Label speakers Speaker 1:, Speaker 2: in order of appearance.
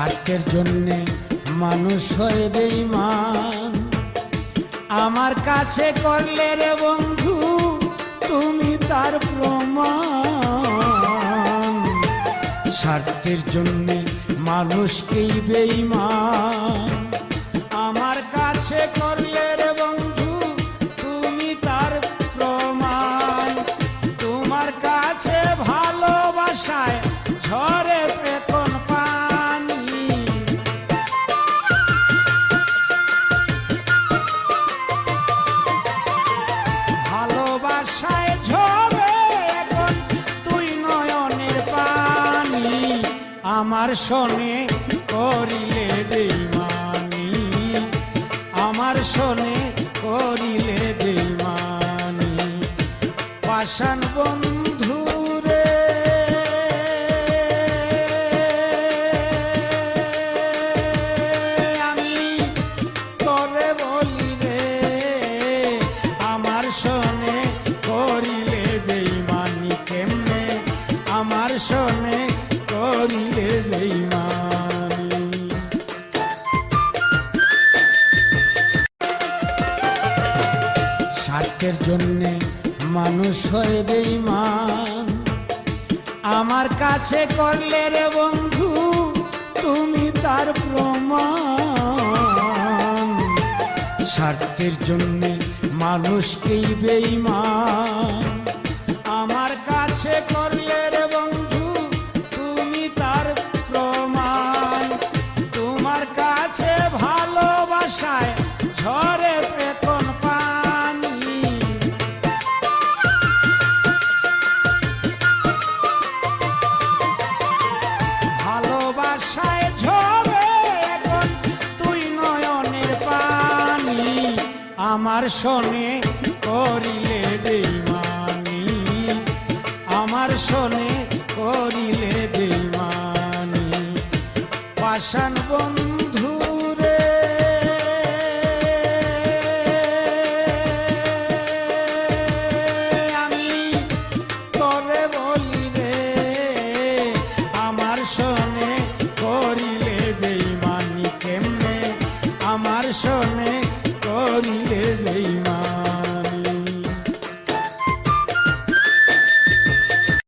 Speaker 1: স্বার্থের জন্যে মানুষ হয় বেঈমান। আমার কাছে করলে রে বন্ধু তুমি তার প্রমাণ। স্বার্থের জন্যে মানুষকেই বেঈমান। আমার কাছে করলে রে বন্ধু তুমি তার প্রমাণ। তোমার কাছে ভালোবাসায় ঝরে এখন পানি। ভালোবাসায় ঝরে এখন তুই নয়নের পানি। আমার শোনে করিলে বেঈমানি, আমার শোনে করিলে বেঈমানি। পাষাণ বন্ধু রে আমি তোরে বলি রে, আমার শোনে করিলে বেঈমানি। কেমনে আমার শোনে করিলে বেঈমানি। স্বার্থের জন্যে মানুষ হয় বেঈমান। আমার কাছে করলে রে বন্ধু তুমি তার প্রমাণ। স্বার্থের জন্যে মানুষকেই বেঈমান। আমার কাছে করলে রে বন্ধু তুমি তার প্রমাণ। তোমার কাছে ভালোবাসায় ঝরে এখন পানি। ভালোবাসায় ঝরে এখন তুই নয়নের পানি। আমার শোনে করি